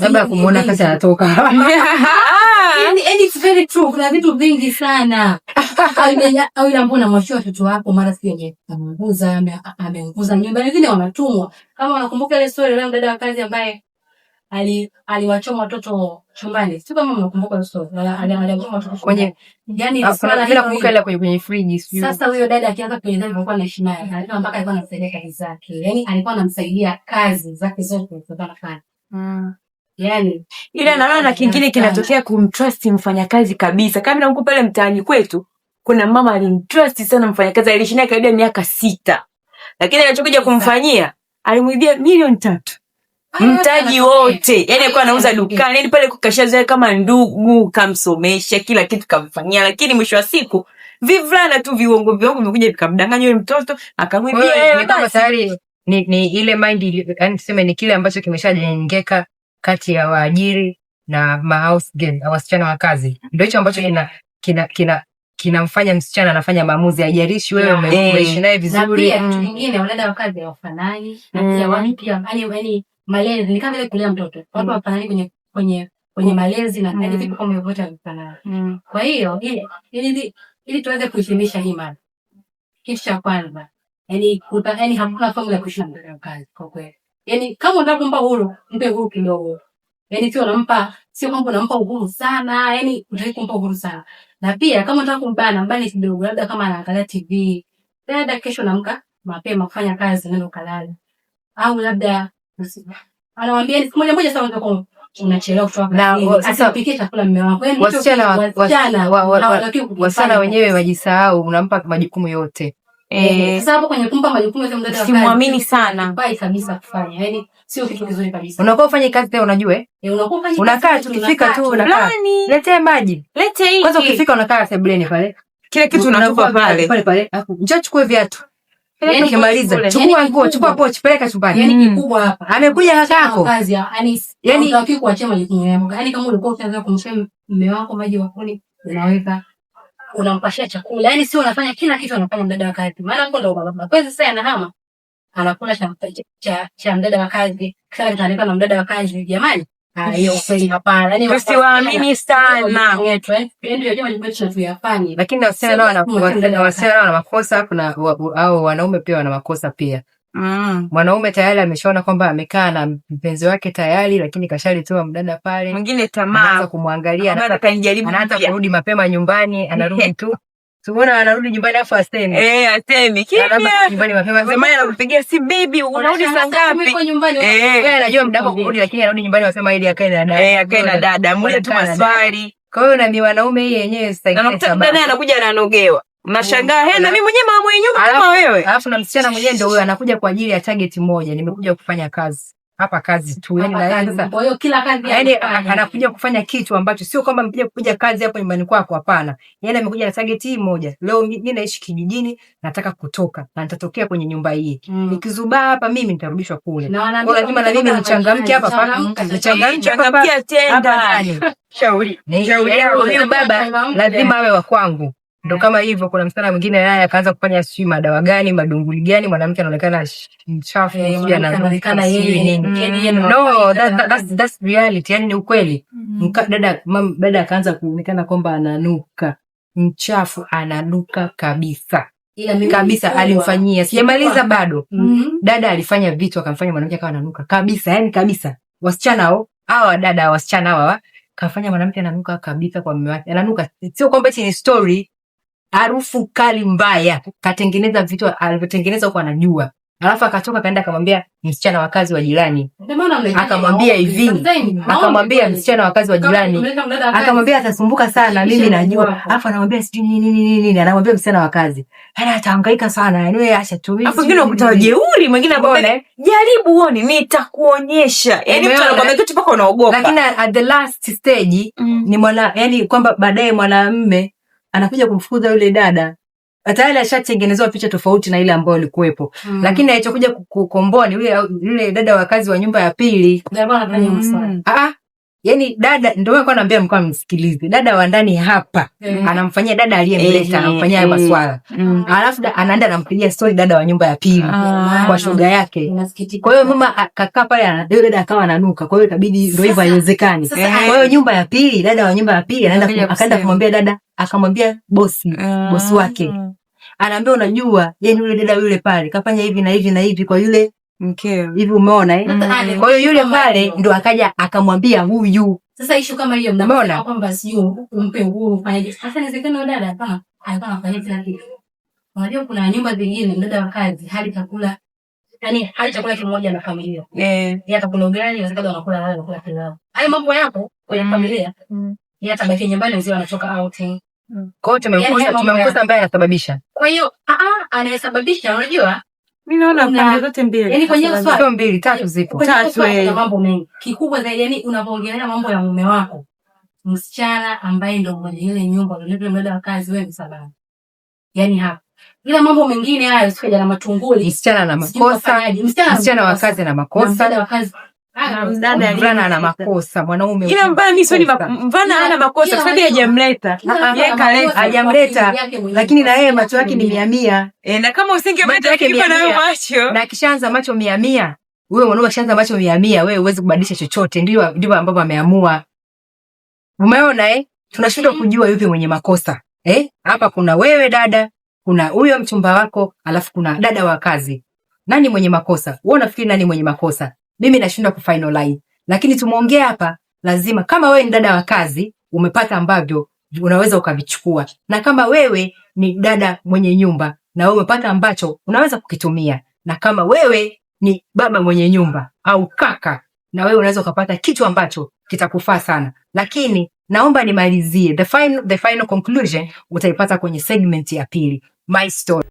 labda kumuona kati anatoka. And it's very true. Kuna vitu vingi sana. Au ile mbona mwachia watoto wako mara si yenye amenguza nyumba wengine wanatumwa. Kama unakumbuka ile story ile mdada wa kazi ambaye aliwachoma watoto chumbani. Sio kama unakumbuka ile story. Aliwachoma watoto kwenye yani bila kumbuka ile kwenye fridge sio. Sasa huyo dada akianza kueleza alikuwa anaishi naye. Alikuwa mpaka alikuwa anamsaidia kazi zake. Yani alikuwa anamsaidia kazi zake zote zilizokuwa anafanya. Yani ile naona na kingine kinatokea kumtrust mfanyakazi kabisa. Kama nakumbuka pale mtaani kwetu kuna mama alimtrust sana mfanyakazi, aliishi naye karibia miaka 6. Lakini alichokuja kumfanyia alimwibia milioni 3. Mtaji wote. Yaani alikuwa anauza dukani, yaani pale kukashazoea kama ndugu, kamsomesha, kila kitu kamfanyia, lakini mwisho wa siku vivulana tu viungo vimekuja vikamdanganya yule mtoto, akamwibia. Ni kama tayari ni ile mind, yaani tuseme ni kile ambacho kimeshajengeka kati ya waajiri na house girl au wasichana wa kazi. Ndio hicho ambacho kinamfanya msichana anafanya maamuzi, haijalishi wewe umeishi naye vizuri. Na pia kitu kingine wadada wa kazi hawafanani, na pia wao pia yani malezi ni kama ile kulea mtoto. Watu hawafanani kwenye malezi na hadi vitu kama hivyo havifanani. Kwa hiyo ili tuweze kuhitimisha hii mada. Kitu cha kwanza, yani hakuna formula ya kuishi na mdada wa kazi kwa kweli. Yani kama unataka kumpa uhuru, mpe uhuru kidogo. Yani sio kwamba unampa uhuru sana, yani unataka kumpa uhuru sana. Na pia kama unataka kumbana, mbali kidogo, labda kama anaangalia TV, dada kesho naamka mapema kufanya kazi nenda ukalala. Au labda anamwambia ni siku moja sasa unataka unachelewa kutoka kazini. Asipikie chakula mume wako. Yani wasichana wenyewe wajisahau, unampa majukumu yote. Sasa hapo kwenye kumpa majukumu yote mdada wa kazi. Simwamini sana. Bai kabisa kufanya. Yani sio kitu kizuri kabisa. Unakuwa ufanye kazi tena unajua unakuwa ufanye. Unakaa tukifika tu unakaa. Letee maji. Lete hiki. Kwanza ukifika unakaa sebuleni pale. Kila kitu unatupa pale. Njoo chukue viatu. Yaani ukimaliza chukua nguo, chukua pochi, peleka chumbani. Yaani kikubwa hapa. Amekuja kakako. Yaani unataka kuachia majukumu yako. Yaani kama ulikuwa ukianza kumsema mume wako maji wakuni, unaweka unampashia chakula. Yaani sio unafanya kila kitu anafanya mdada wa kazi. Maana hapo ndo baba. Kwa sasa anahama. Anakula cha mdada wa kazi. Kisha kitaandika na mdada wa kazi. Jamani, hiyo kweli hapana. Yaani usiwaamini sana. Ndio jamani mbona tunafanya. Lakini wasichana wana makosa hapo na au wanaume pia wana makosa pia. Mwanaume tayari ameshaona kwamba amekaa na mpenzi wake tayari, lakini kashalitoa mdada pale. Mwingine tamaa. Anaanza kumwangalia, anaanza kurudi mapema nyumbani, anarudi tu. Tumeona anarudi nyumbani afu asemi. Asemi. Kimya. Nyumbani mapema. Zamani anakupigia si baby, unarudi saa ngapi? Wewe anajua muda wako kurudi, lakini anarudi nyumbani wasema ili akae na dada. Akae na dada, muulize tu maswali. Kwa hiyo na ni wanaume hii yenyewe sasa hivi. Dada anakuja ananogewa. Unashangaa, na mimi mwenyewe mama mwenye nyumba kama wewe. Alafu na msichana mwenyewe ndio huyo anakuja kwa ajili ya target moja, nimekuja kufanya kazi. Hapa kazi tu. Yaani na sasa. Kwa hiyo kila kazi yaani anakuja kufanya kitu ambacho sio kwamba mpija kuja kazi hapo nyumbani kwako, hapana. Yaani amekuja na target hii moja. Leo mimi naishi kijijini, nataka kutoka na nitatokea kwenye nyumba hii. Nikizubaa hapa mimi nitarudishwa kule. Kwa lazima na mimi nichangamke hapa nichangamkia tenda. Shauri huyu baba lazima awe wa kwangu. Ndo kama hivyo kuna msichana mwingine naye akaanza kufanya sijui madawa gani, madunguli gani, mwanamke anaonekana mchafu, sijui anaonekana yeye nini. No, that's reality, yani ni ukweli. Dada akaanza kuonekana kwamba ananuka. Mchafu, ananuka kabisa. Kabisa alimfanyia. Sijamaliza bado. Dada alifanya vitu akamfanya mwanamke akawa ananuka kabisa, yani kabisa. Wasichana hao dada wasichana hawa kafanya mwanamke ananuka kabisa kwa mume wake. Ananuka. Sio kwamba ni story. Harufu kali mbaya, katengeneza vitu alivyotengeneza huko anajua. Alafu akatoka kaenda akamwambia msichana wa kazi wa jirani. Akamwambia hivi, akamwambia msichana wa kazi wa jirani. Akamwambia atasumbuka sana, mimi najua. Alafu anamwambia sijui nini, anamwambia msichana wa kazi. Hana atahangaika sana, yani wewe acha tu. Alafu wengine wakuta jeuri, mwingine anakuambia jaribu uone, nitakuonyesha. Yaani mtu anakuambia kitu mpaka unaogopa. Lakini at the last stage ni yani kwamba baadaye mwanamume anakuja kumfukuza yule dada. Tayari ashatengenezwa picha tofauti na ile ambayo ilikuwepo. Lakini alichokuja kukomboa ni yule dada wa kazi wa nyumba ya pili. Yani dada ndio alikuwa anambia mko msikilize. Dada wa ndani hapa anamfanyia dada aliyemleta anamfanyia hayo maswala. Alafu anaenda anampigia story dada wa nyumba ya pili kwa shoga yake. Kwa hiyo mama akakaa pale dada akawa ananuka. Kwa hiyo ikabidi ndio hivyo haiwezekani. Kwa hiyo nyumba ya pili, dada wa nyumba ya pili akaenda kumwambia dada, akamwambia bosi wake. Anaambia unajua, yani yule dada yule pale kafanya hivi na hivi na hivi kwa yule mkeo. Hivi umeona Kwa hiyo yule pale ndo akaja akamwambia huyu. Sasa issue kama hiyo mnaona kwamba sio umpe uhuru ufanyaje. Sasa inawezekana dada hapa alikuwa anafanya kila kitu. Unajua kuna nyumba zingine dada wa kazi hali chakula, yani hali chakula kimoja na familia. Yeye atakula ugali, inawezekana anakula wale anakula pilau. Hayo mambo yapo kwenye familia. Yeye atabaki nyumbani wazee wanatoka outing. Kwa hiyo tumemkosa ambaye anasababisha. Kwa hiyo anayesababisha unajua mimi naona pande zote mbili. Yaani kwenye swali mbili, tatu zipo. Tatu mambo mengi. Kikubwa zaidi yani unapoongelea mambo ya mume wako, msichana ambaye ndio mwenye ile nyumba ndio mdada wa kazi wewe salama. Yaani hapa. Ila mambo mengine hayo sikaja na matunguli. Msichana na makosa. Msichana wa kazi na makosa. Mdada wa kazi mvulana ana makosa, mwanaume. Ila mvulana sio mvulana hana makosa, sababu hajamleta. Yeye kaleta, hajamleta, lakini na yeye macho yake ni 100. Na kama usingemleta kiko na wewe macho. Na kishaanza macho 100. Wewe mwanaume kishaanza macho 100, wewe huwezi kubadilisha chochote. Ndivyo ambavyo ameamua. Umeona tunashindwa kujua yupi mwenye makosa. Hapa kuna wewe dada, kuna huyo mchumba wako, alafu kuna dada wa kazi. Nani mwenye makosa? Wewe unafikiri nani mwenye makosa? Mimi nashindwa kufinalize. Lakini tumeongea hapa, lazima kama wewe ni dada wa kazi, umepata ambavyo unaweza ukavichukua. Na kama wewe ni dada mwenye nyumba, na wewe umepata ambacho unaweza kukitumia. Na kama wewe ni baba mwenye nyumba au kaka, na wewe unaweza ukapata kitu ambacho kitakufaa sana. Lakini naomba nimalizie. The final conclusion utaipata kwenye segment ya pili. My story.